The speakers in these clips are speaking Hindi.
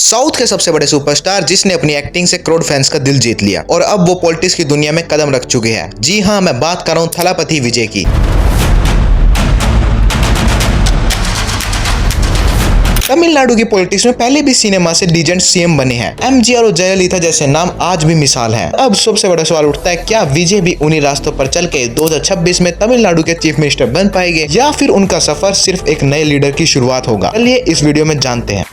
साउथ के सबसे बड़े सुपरस्टार जिसने अपनी एक्टिंग से करोड़ फैंस का दिल जीत लिया और अब वो पॉलिटिक्स की दुनिया में कदम रख चुके हैं। जी हाँ, मैं बात कर रहा हूँ थलापति विजय की। तमिलनाडु की पॉलिटिक्स में पहले भी सिनेमा से लीजेंड सीएम बने हैं। एमजीआर और जयललिता जैसे नाम आज भी मिसाल हैं। अब सबसे बड़ा सवाल उठता है, क्या विजय भी उन्हीं रास्तों पर चल के 2026 में तमिलनाडु के चीफ मिनिस्टर बन पाएंगे या फिर उनका सफर सिर्फ एक नए लीडर की शुरुआत होगा? चलिए इस वीडियो में जानते हैं।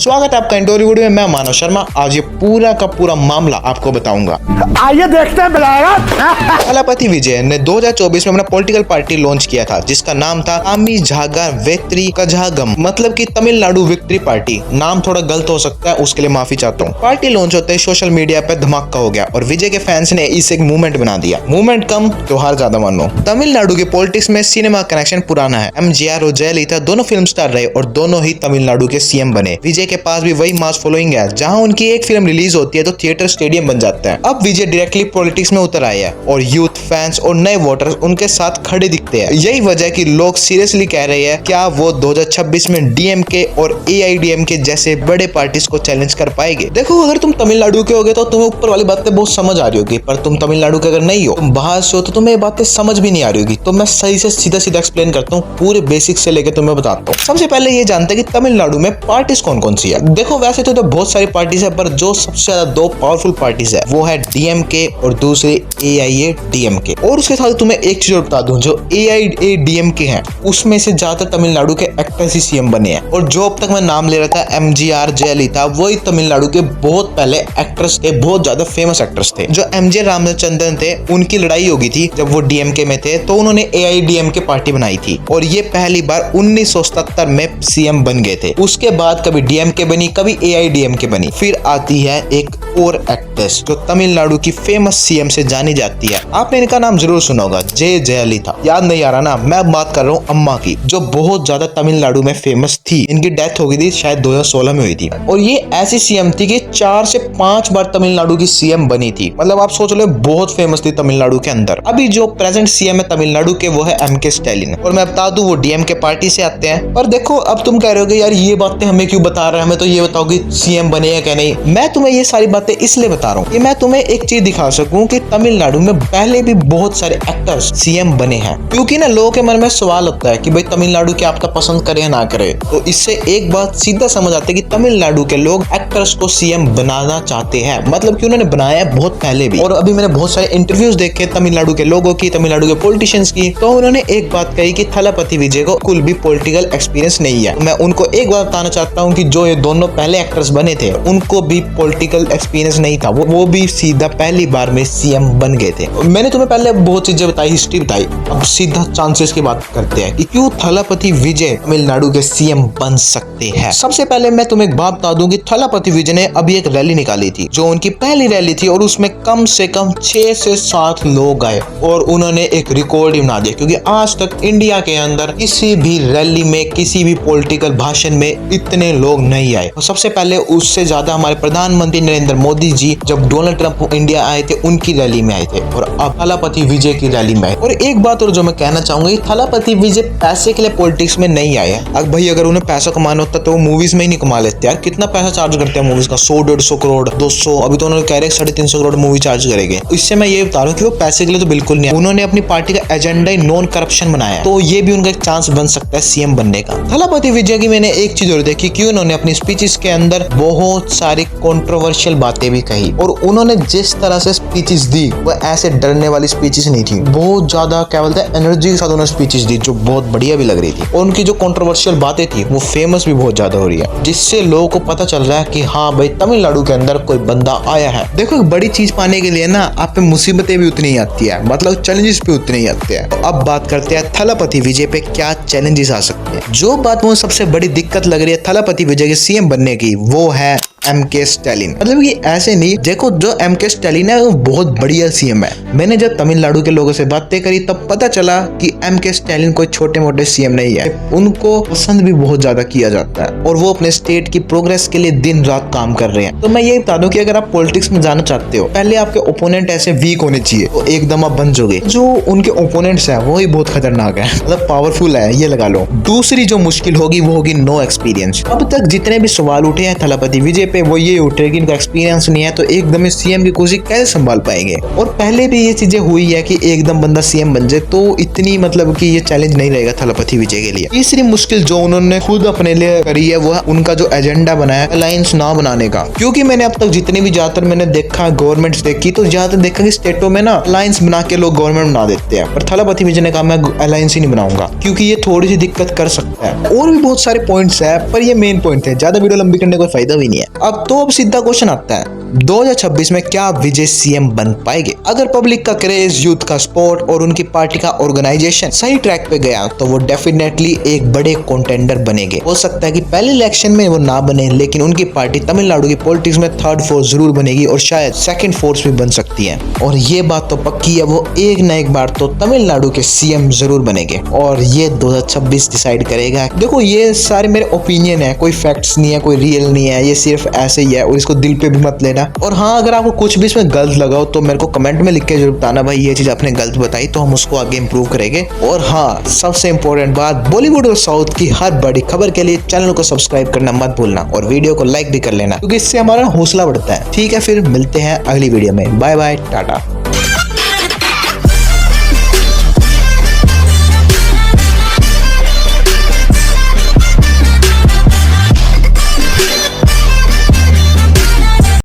स्वागत है आपका इंटरव्यू में। मैं मानव शर्मा आज ये पूरा का पूरा मामला आपको बताऊंगा। आइए देखते हैं। थलापति विजय ने 2024 में अपना पॉलिटिकल पार्टी लॉन्च किया था जिसका नाम था तामिझागा वेत्री कझागम, मतलब कि तमिलनाडु विक्ट्री पार्टी। नाम थोड़ा गलत हो सकता है, उसके लिए माफी चाहता हूँ। पार्टी लॉन्च होते ही सोशल मीडिया पे धमाका हो गया और विजय के फैंस ने इसे एक मूवमेंट बना दिया। मूवमेंट कम त्योहार ज्यादा मानो। तमिलनाडु के पॉलिटिक्स में सिनेमा कनेक्शन पुराना है। एमजीआर और जयललिता दोनों फिल्म स्टार रहे और दोनों ही तमिलनाडु के सीएम बने। विजय के पास भी वही मास फॉलोइंग है। जहां उनकी एक फिल्म रिलीज होती है तो थिएटर स्टेडियम बन जाता है। अब विजय डायरेक्टली पॉलिटिक्स में उतर आए हैं और यूथ, फैंस और नए वोटर्स उनके साथ खड़े दिखते हैं। यही वजह है कि लोग सीरियसली कह रहे हैं, क्या वो 2026 में डीएमके और एआईडीएमके जैसे बड़े पार्टीज को चैलेंज कर पाएंगे? देखो, अगर तुम तमिलनाडु के होगे तो तुम्हें ऊपर वाली बातें बहुत समझ आ रही होगी, पर तुम तमिलनाडु के अगर नहीं हो, तुम बाहर से हो, तो तुम्हें ये बातें समझ भी नहीं आ रही होगी। तो मैं सही से सीधा सीधा एक्सप्लेन करता हूँ, पूरे बेसिक से लेकर तुम्हें बताता हूँ। सबसे पहले ये जानते हैं कि तमिलनाडु में पार्टीज कौन कौन सी है। देखो, वैसे तो बहुत सारी पार्टीज है, पर जो सबसे ज्यादा दो पावरफुल पार्टीज है वो है डीएमके और दूसरी एआईएडीएमके। और उसके साथ तुम्हें एक चीज और बता दूं, जो एआईएडीएमके है उसमें से ज्यादातर तमिलनाडु के एक्टर्स ही सीएम बने हैं। और जो अब तक मैं नाम ले रहा था, एमजीआर, जयललिता, वही तमिलनाडु के बहुत पहले एक्टर्स थे, बहुत ज्यादा फेमस एक्टर्स थे। जो एमजे रामचंद्रन थे, उनकी लड़ाई होगी थी जब वो डीएमके में थे, तो उन्होंने एआईडीएमके पार्टी बनाई थी और ये पहली बार 1977 में सीएम बन गए थे। उसके बाद कभी डीएमके बनी, कभी एआईडीएमके बनी। फिर आती है एक और एक्ट्रेस जो तमिलनाडु की फेमस सीएम से जानी जाती है। आपने इनका नाम जरूर सुना होगा, जयललिता। याद नहीं आ रहा ना? मैं बात कर रहा हूँ अम्मा की, जो बहुत ज्यादा तमिलनाडु में फेमस थी। इनकी डेथ हो गई थी शायद 2016 में हुई थी। और ये ऐसी सीएम थी कि 4 से 5 बार तमिलनाडु की सीएम बनी थी। मतलब आप सोच लो, बहुत फेमस थी तमिलनाडु के अंदर। अभी जो प्रेजेंट सीएम है तमिलनाडु के, वो है एमके स्टालिन। और मैं बता दूं, वो डीएमके पार्टी से आते हैं। पर देखो, अब तुम कह रहे हो यार ये बातें हमें क्यों बता रहे हैं, हमें तो ये बताओ कि सीएम बने या क्या नहीं। मैं तुम्हें ये सारी बातें इसलिए बता रहा हूँ कि मैं तुम्हें एक चीज दिखा सकूं कि तमिलनाडु में पहले भी बहुत सारे एक्टर्स सीएम बने हैं। क्योंकि ना लोगों के मन में सवाल होता है कि भाई तमिलनाडु क्या आपका पसंद करे या ना करे। तो इससे एक बात सीधा समझ आती है कि तमिलनाडु के लोग एक्टर्स को सीएम बनाना चाहते हैं। मतलब कि उन्होंने बनाया है बहुत पहले भी। और अभी मैंने बहुत सारे इंटरव्यूज देखे तमिलनाडु के लोगों की, तमिलनाडु के पॉलिटिशियंस की, तो उन्होंने एक बात कही कि थलापति विजय को कुल भी पॉलिटिकल एक्सपीरियंस नहीं है। मैं उनको एक बात बताना चाहता हूँ कि जो ये दोनों पहले एक्टर्स बने थे, उनको भी पॉलिटिकल एक्सपीरियंस नहीं था। वो भी सीधा पहली बार में सीएम बन गए थे। मैंने तुम्हें पहले बहुत चीजें बताई, हिस्ट्री बताई। अब सीधा चांसेस की बात करते हैं कि क्यों थलापति विजय तमिलनाडु के सीएम बन सकते हैं। सबसे पहले मैं तुम्हें एक बात बता दूं कि थलापति विजय ने अभी एक रैली निकाली थी, जो उनकी पहली रैली थी और उसमें कम से कम 6 से 7 लोग आए और उन्होंने एक रिकॉर्ड ही बना दिया। क्योंकि आज तक इंडिया के अंदर किसी भी रैली में, किसी भी पॉलिटिकल भाषण में इतने लोग नहीं आए। और सबसे पहले उससे ज्यादा हमारे प्रधानमंत्री नरेंद्र मोदी जी जब डोनाल्ड ट्रंप इंडिया आए थे, उनकी रैली में आए थे, और अब थलापति विजय की रैली में आए। और एक बात और जो मैं कहना चाहूंगा, थलापति विजय पैसे के लिए पॉलिटिक्स में नहीं आए। अब भाई अगर उन्हें पैसा कमाना होता तो वो मूवीज में ही नहीं कमा लेते यार। कितना पैसा चार्ज करते हैं मूवीज का? 100-150 करोड़, 200, अभी तो उन्होंने कह रहे 350 करोड़ मूवी चार्ज करेंगे। इससे मैं ये बता रहा हूँ कि वो पैसे के लिए तो बिल्कुल नहीं। उन्होंने अपनी पार्टी का एजेंडा ही नॉन करप्शन बनाया, तो ये भी उनका एक चांस बन सकता है सीएम बनने का। थलापति विजय की मैंने एक चीज और देखी कि उन्होंने अपनी स्पीचेस के अंदर बहुत सारी कंट्रोवर्शियल बातें भी कही। और उन्होंने जिस तरह से स्पीचेस दी, वो ऐसे डरने वाली स्पीचेस नहीं थी। बहुत ज्यादा क्या बोलते हैं, एनर्जी के साथ उन्होंने स्पीचेस दी, जो बहुत बढ़िया भी लग रही थी। और उनकी जो कंट्रोवर्शियल बातें थी वो फेमस भी बहुत ज्यादा हो रही है, जिससे लोगों को पता चल रहा है कि हाँ भाई, तमिलनाडु के अंदर कोई बंदा आया है। देखो, बड़ी चीज पाने के लिए ना आप पे मुसीबतें भी उतनी ही आती है, मतलब चैलेंजेस भी उतने ही आते हैं। तो अब बात करते हैं थलापति विजय पे क्या चैलेंजेस आ सकते हैं। जो बात मुझे सबसे बड़ी दिक्कत लग रही है थलापति विजय के सीएम बनने की, वो है MK स्टैलिन। मतलब कि ऐसे नहीं, देखो जो MK स्टैलिन है वो बहुत बढ़िया सीएम है। मैंने जब तमिलनाडु के लोगों से बातें करी तब पता चला कि MK स्टैलिन कोई छोटे मोटे सीएम नहीं है, उनको पसंद भी बहुत ज्यादा किया जाता है और वो अपने स्टेट की प्रोग्रेस के लिए दिन रात काम कर रहे हैं। तो मैं ये बता दूं कि अगर आप पॉलिटिक्स में जाना चाहते हो, पहले आपके ओपोनेंट ऐसे वीक होने चाहिए तो एकदम आप बन जाओगे। जो उनके ओपोनेंट्स हैं वो ही बहुत खतरनाक है, मतलब पावरफुल है, ये लगा लो। दूसरी जो मुश्किल होगी वो होगी नो एक्सपीरियंस। अब तक जितने भी सवाल उठे हैं थलापति विजय पे वो ये उठे कि इनका एक्सपीरियंस नहीं है तो एकदम सीएम की कुर्सी कैसे संभाल पाएंगे। और पहले भी ये चीजें हुई है कि एकदम बंदा सीएम बन जाए, तो इतनी मतलब कि ये चैलेंज नहीं रहेगा थलापति विजय के लिए। तीसरी मुश्किल जो उन्होंने खुद अपने लिए करी है वो है उनका जो एजेंडा बनाया अलायंस ना बनाने का। क्योंकि मैंने अब तक जितने भी ज्यादातर मैंने देखा गवर्नमेंट देखी तो ज्यादातर देखा कि स्टेटों में ना अलायंस बना के लोग गवर्नमेंट बना देते हैं, पर थलापति विजय ने कहा मैं अलायंस ही नहीं बनाऊंगा क्योंकि ये थोड़ी सी दिक्कत कर सकता है। और भी बहुत सारे पॉइंट्स है पर ये मेन पॉइंट है, ज्यादा वीडियो लंबी करने का कोई फायदा भी नहीं है। अब सीधा क्वेश्चन आता है 2026 में क्या विजय सीएम बन पाएंगे? अगर पब्लिक का क्रेज, यूथ का सपोर्ट और उनकी पार्टी का ऑर्गेनाइजेशन सही ट्रैक पे गया तो वो डेफिनेटली एक बड़े कंटेंडर बनेंगे। हो सकता है कि पहले इलेक्शन में वो ना बने, लेकिन उनकी पार्टी तमिलनाडु की पॉलिटिक्स में थर्ड फोर्स जरूर बनेगी और शायद सेकंड फोर्स भी बन सकती है। और ये बात तो पक्की है, वो एक न एक बार तो तमिलनाडु के सीएम जरूर बनेंगे और ये 2026 डिसाइड करेगा। देखो ये सारे मेरे ओपिनियन है, कोई फैक्ट्स नहीं है, कोई रियल नहीं है, ये सिर्फ ऐसे ही है और इसको दिल पे भी मत लेना। और हाँ, अगर आपको कुछ भी इसमें गलत लगा हो तो मेरे को कमेंट में लिख के जरूर बताना भाई ये चीज आपने गलत बताई, तो हम उसको आगे इंप्रूव करेंगे। और हाँ, सबसे इंपॉर्टेंट बात, बॉलीवुड और साउथ की हर बड़ी खबर के लिए चैनल को सब्सक्राइब करना मत भूलना और वीडियो को लाइक भी कर लेना क्योंकि इससे हमारा हौसला बढ़ता है। ठीक है, फिर मिलते हैं अगली वीडियो में। Bye bye, Tata.